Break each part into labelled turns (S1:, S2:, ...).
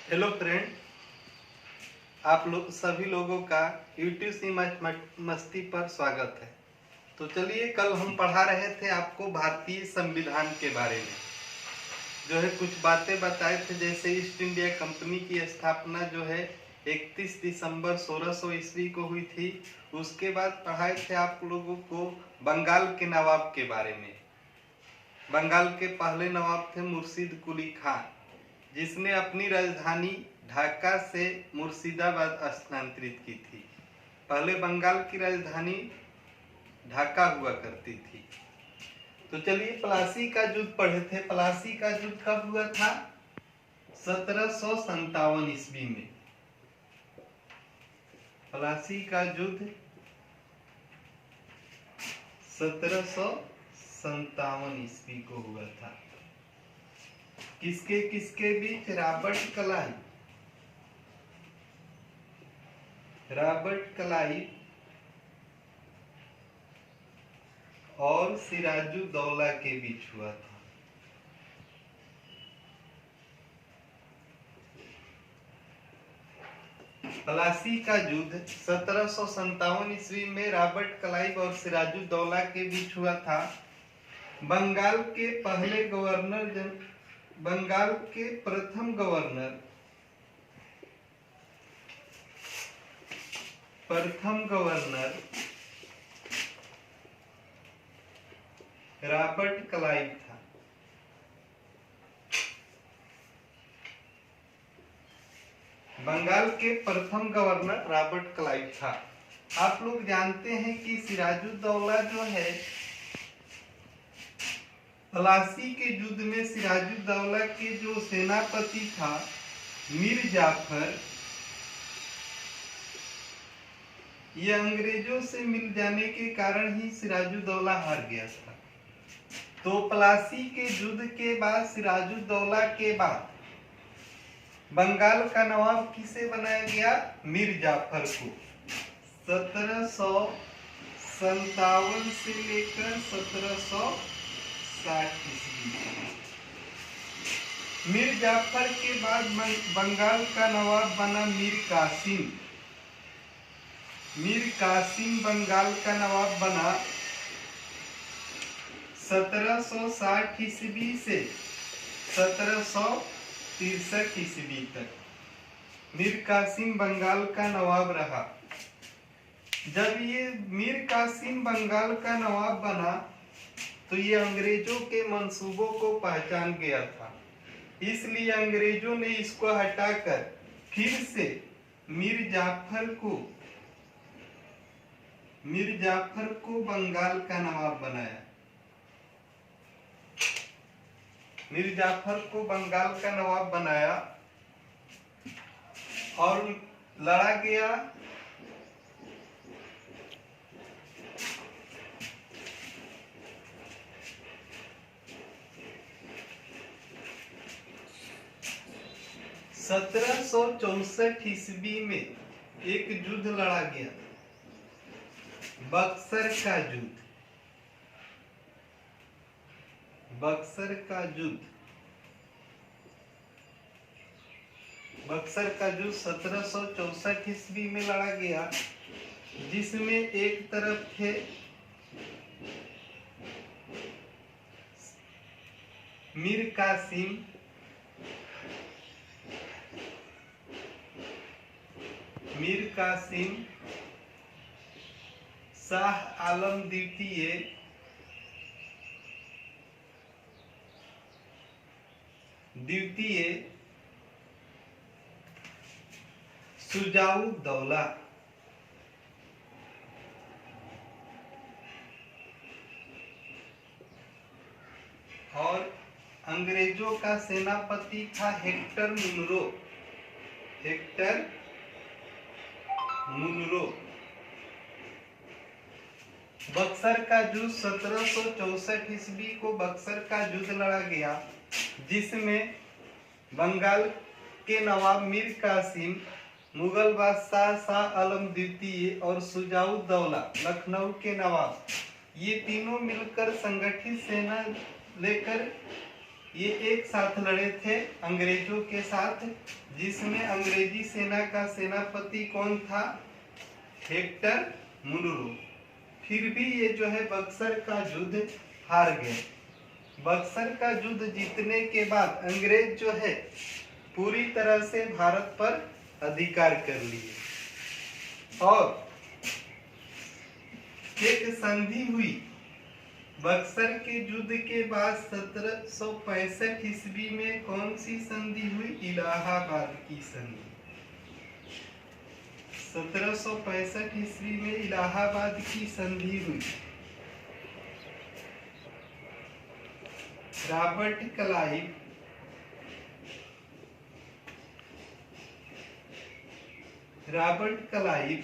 S1: Hello friend, आप लोग सभी लोगों का यूट्यूब सी मस्ती पर स्वागत है। तो चलिए, कल हम पढ़ा रहे थे आपको भारतीय संविधान के बारे में। जो है कुछ बातें बताए थे, जैसे ईस्ट इंडिया कंपनी की स्थापना जो है 31 दिसंबर 1600 ईस्वी को हुई थी। उसके बाद पढ़ाए थे आप लोगों को बंगाल के नवाब के बारे में। बंगाल के पहले नवाब थे मुर्शिद कुली खान, जिसने अपनी राजधानी ढाका से मुर्शिदाबाद स्थानांतरित की थी। पहले बंगाल की राजधानी ढाका हुआ करती थी। तो चलिए, प्लासी का युद्ध पढ़े थे। प्लासी का युद्ध कब हुआ था? 1757 ईस्वी में। प्लासी का युद्ध 1757 ईस्वी को हुआ था। किसके किसके बीच? रॉबर्ट क्लाइव और सिराजुद्दौला के बीच हुआ था। प्लासी का युद्ध 1757 ईस्वी में रॉबर्ट क्लाइव और सिराजुद्दौला के बीच हुआ था। बंगाल के प्रथम गवर्नर रॉबर्ट क्लाइव था। बंगाल के प्रथम गवर्नर रॉबर्ट क्लाइव था। आप लोग जानते हैं कि सिराजुद्दौला जो है, प्लासी के युद्ध में सिराजुद्दौला के जो सेनापति था मीर जाफर, ये अंग्रेजों से मिल जाने के कारण ही सिराजुद्दौला हार गया था। तो प्लासी के युद्ध के बाद, सिराजुद्दौला के बाद बंगाल का नवाब किसे बनाया गया? मीर जाफर को। 1757 से लेकर 1760 ईस्वी। मीर जाफर के बाद बंगाल का नवाब बना मीर कासिम। मीर कासिम बंगाल का नवाब बना 1760 ईस्वी से 1763 ईस्वी तक मीर कासिम बंगाल का नवाब रहा। जब ये मीर कासिम बंगाल का नवाब बना तो ये अंग्रेजों के मंसूबों को पहचान गया था। इसलिए अंग्रेजों ने इसको हटाकर फिर से मीर जाफर को बंगाल का नवाब बनाया। मीर जाफर को बंगाल का नवाब बनाया और लड़ा गया। सत्रह सौ 1764 ईस्वी में एक युद्ध लड़ा गया, बक्सर का युद्ध। बक्सर का युद्ध 1764 ईस्वी में लड़ा गया, जिसमें एक तरफ थे मीर कासिम, शाह आलम द्वितीय, सुजाउद्दौला। और अंग्रेजों का सेनापति था हेक्टर मुनरो। बक्सर का युद्ध 1764 ईस्वी को बक्सर का युद्ध लड़ा गया, जिसमें बंगाल के नवाब मीर कासिम, मुगल बादशाह शाह आलम द्वितीय और सुजाउद्दौला लखनऊ के नवाब, ये तीनों मिलकर संगठित सेना लेकर ये एक साथ लड़े थे अंग्रेजों के साथ, जिसमें अंग्रेजी सेना का सेनापति कौन था? Hector Munro. फिर भी ये जो है बक्सर का युद्ध हार गए। बक्सर का युद्ध जीतने के बाद अंग्रेज जो है पूरी तरह से भारत पर अधिकार कर लिए और एक संधि हुई। बक्सर के युद्ध के बाद 1765 ईस्वी में कौन सी संधि हुई? इलाहाबाद की संधि। 1765 ईस्वी में इलाहाबाद की संधि हुई। रॉबर्ट क्लाइव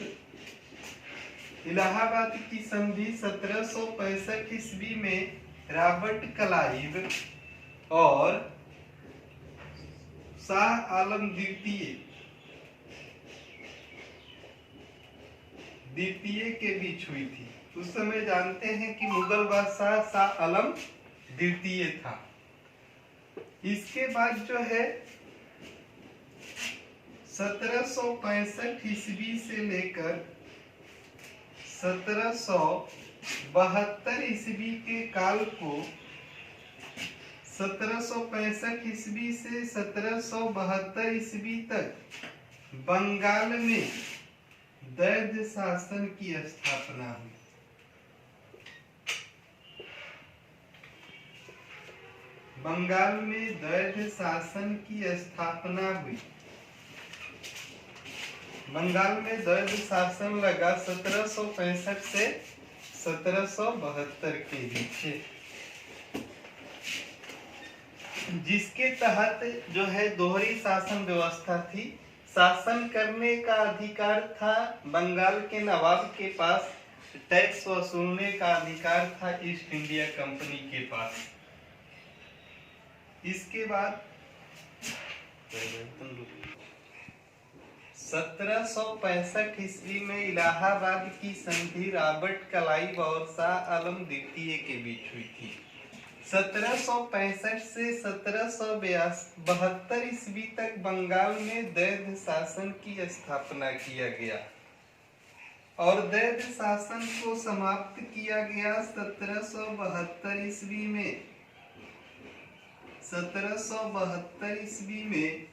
S1: इलाहाबाद की संधि 1765 ईस्वी में रॉबर्ट क्लाइव और शाह आलम द्वितीय के बीच हुई थी। उस समय जानते हैं कि मुगल बादशाह शाह आलम द्वितीय था। इसके बाद जो है 1765 ईस्वी से लेकर 1772 ईस्वी के काल को 1765 ईस्वी से 1772 ईस्वी तक बंगाल में द्वैध शासन की स्थापना हुई। बंगाल में द्वैध शासन की स्थापना हुई। बंगाल में द्वैध शासन लगा 1765 से 1772 के बीच, जिसके तहत जो है दोहरी शासन व्यवस्था थी। शासन करने का अधिकार था बंगाल के नवाब के पास, टैक्स वसूलने का अधिकार था ईस्ट इंडिया कंपनी के पास। इसके बाद 1765 ईस्वी में इलाहाबाद की संधि रॉबर्ट क्लाइव और शाह आलम द्वितीय के बीच हुई थी। 1765 से 1772 ईस्वी तक बंगाल में द्वैध शासन की स्थापना किया गया और द्वैध शासन को समाप्त किया गया 1772 ईस्वी में। 1772 ईस्वी में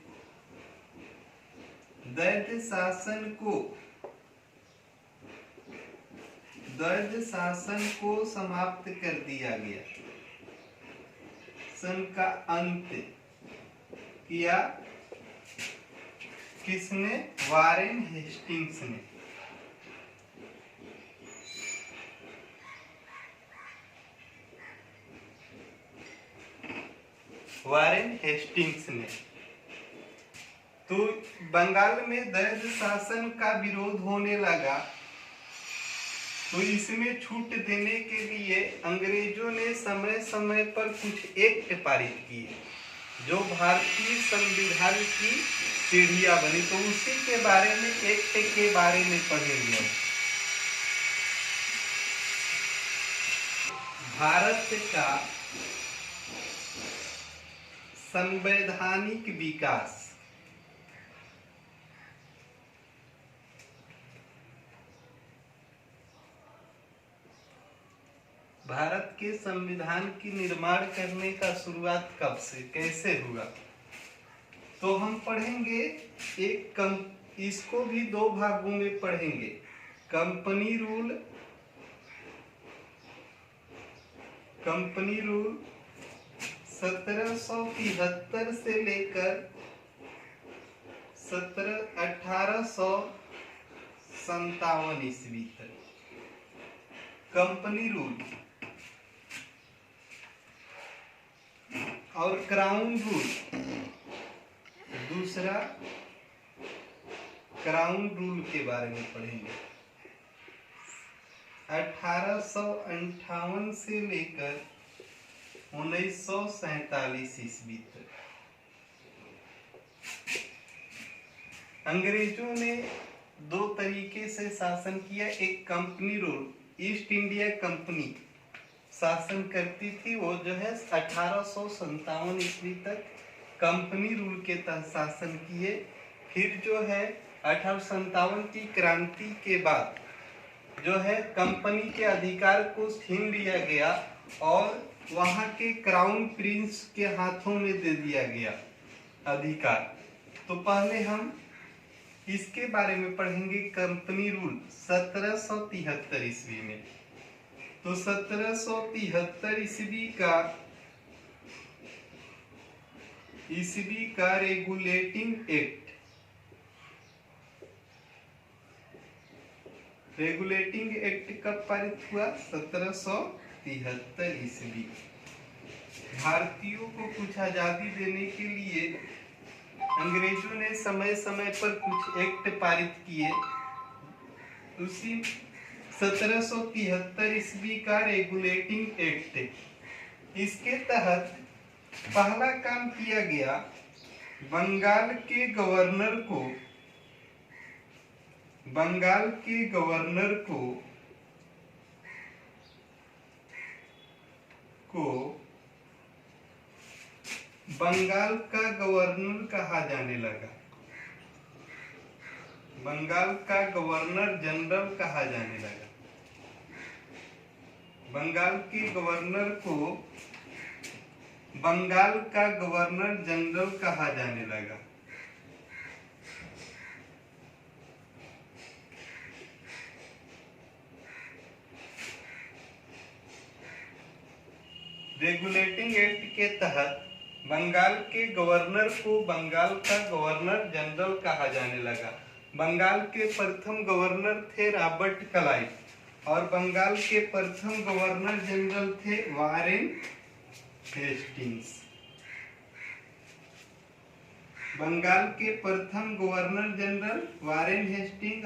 S1: द्वैध शासन को समाप्त कर दिया गया। सन का अंत किया किसने? वारेन हेस्टिंग्स ने। वारेन हेस्टिंग्स ने। तो बंगाल में द्वैध शासन का विरोध होने लगा, तो इसमें छूट देने के लिए अंग्रेजों ने समय समय पर कुछ एक्ट पारित किए जो भारतीय संविधान की सीढ़ियां बनी। तो उसी के बारे में, एक्ट के बारे में पढ़ेंगे। भारत का संवैधानिक विकास। भारत के संविधान की निर्माण करने का शुरुआत कब से, कैसे हुआ? तो हम पढ़ेंगे इसको भी दो भागों में पढ़ेंगे। कंपनी रूल 1773 से लेकर 1857 ईस्वी तक कंपनी रूल और क्राउन रूल। दूसरा क्राउन रूल के बारे में पढ़ेंगे। 1858 से लेकर 1947 ईस्वी तक अंग्रेजों ने दो तरीके से शासन किया। एक company rule, east India company शासन करती थी वो जो है 1857 ईस्वी तक कंपनी रूल के तहत शासन किए। फिर जो है 1857 की क्रांति के बाद जो है कंपनी के अधिकार को छीन लिया गया और वहां के क्राउन प्रिंस के हाथों में दे दिया गया अधिकार। तो पहले हम इसके बारे में पढ़ेंगे, कंपनी रूल 1773 ईस्वी में। तो 1773 ईस्वी का रेगुलेटिंग एक्ट, रेगुलेटिंग एक्ट कब पारित हुआ? 1773 ईस्वी। भारतीयों को कुछ आजादी देने के लिए अंग्रेजों ने समय समय पर कुछ एक्ट पारित किए। उसी 1773 ईस्वी का रेगुलेटिंग एक्ट, इसके तहत पहला काम किया गया, बंगाल के गवर्नर को बंगाल का गवर्नर कहा जाने लगा, बंगाल का गवर्नर जनरल कहा जाने लगा। बंगाल के गवर्नर को बंगाल का गवर्नर जनरल कहा जाने लगा। रेगुलेटिंग एक्ट के तहत बंगाल के गवर्नर को बंगाल का गवर्नर जनरल कहा जाने लगा। बंगाल के प्रथम गवर्नर थे रॉबर्ट क्लाइव और बंगाल के प्रथम गवर्नर जनरल थे वारेन हेस्टिंग्स। बंगाल के प्रथम governor general Warren Hasting,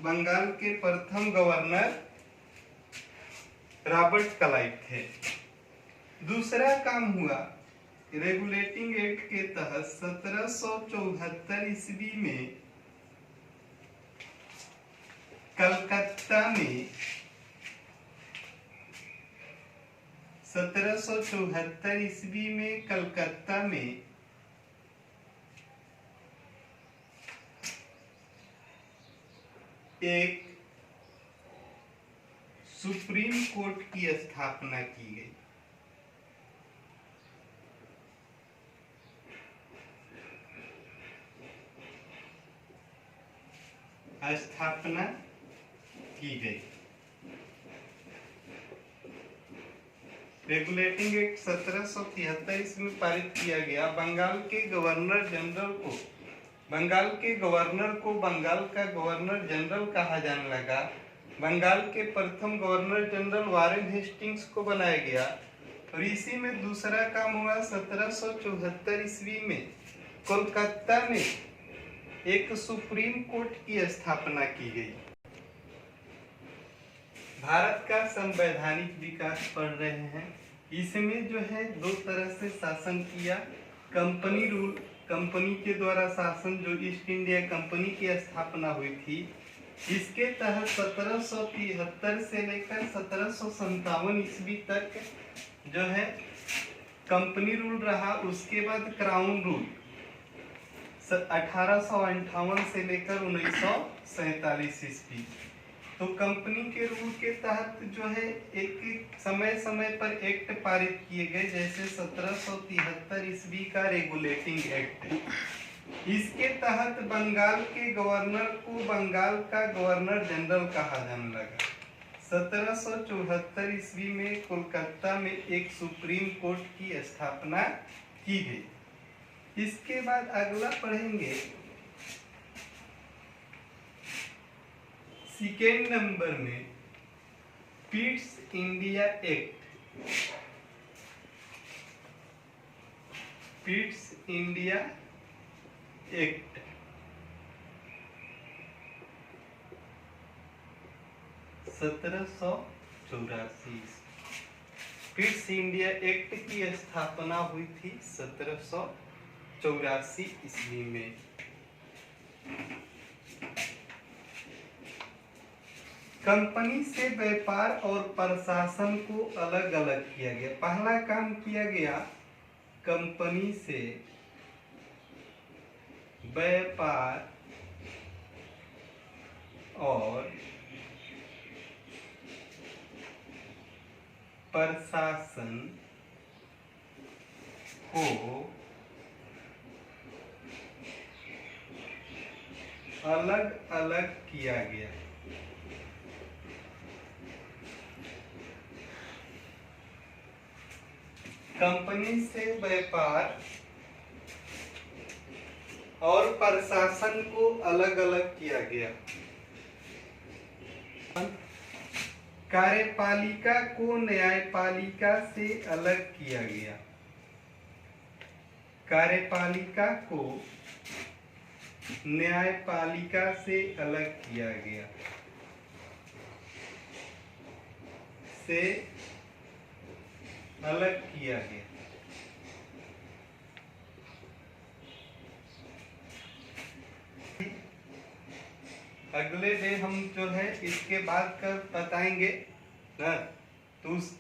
S1: Bengal के प्रथम गवर्नर रॉबर्ट क्लाइव थे। दूसरा काम हुआ, रेगुलेटिंग एक्ट के तहत 1774 ईस्वी में कलकत्ता में 1774 ईस्वी में कलकत्ता में एक सुप्रीम कोर्ट की स्थापना की गई। स्थापना की गई। रेगुलेटिंग एक्ट 1773 ईस्वी में पारित किया गया। बंगाल के गवर्नर जनरल को बंगाल का गवर्नर जनरल कहा जाने लगा। बंगाल के प्रथम गवर्नर जनरल वारेन हेस्टिंग्स को बनाया गया। और इसी में दूसरा काम हुआ, 1774 ईस्वी में कोलकाता में एक सुप्रीम कोर्ट की स्थापना की गई। भारत का संवैधानिक विकास पढ़ रहे हैं। इसमें जो है दो तरह से शासन किया। कंपनी रूल, कंपनी के द्वारा शासन, जो ईस्ट इंडिया कंपनी की स्थापना हुई थी, इसके तहत 1773 से लेकर 1757 ईस्वी तक जो है कंपनी रूल रहा। उसके बाद क्राउन रूल 1858 से लेकर 1947 ईस्वी। तो कंपनी के रूल के तहत जो है एक समय समय पर एक्ट पारित किए गए, जैसे 1773 ईस्वी का रेगुलेटिंग एक्ट। इसके तहत बंगाल के गवर्नर को बंगाल का गवर्नर जनरल कहा जाने लगा। 1774 ईस्वी में कोलकाता में एक सुप्रीम कोर्ट की स्थापना की गई। इसके बाद अगला पढ़ेंगे, सेकेंड नंबर में Pitt's India act. Pitt's India act 1784। Pitt's India act की स्थापना हुई थी 1784 ईस्वी में। कंपनी से व्यापार और प्रशासन को अलग अलग किया गया। पहला काम किया गया कंपनी से व्यापार और प्रशासन को अलग अलग किया गया। कंपनी से व्यापार और प्रशासन को अलग अलग किया गया। कार्यपालिका को न्यायपालिका से अलग किया गया। कार्यपालिका को न्यायपालिका से अलग किया गया। से अलग किया गया। अगले डे हम जो है इसके बाद का बताएंगे ना, तो उस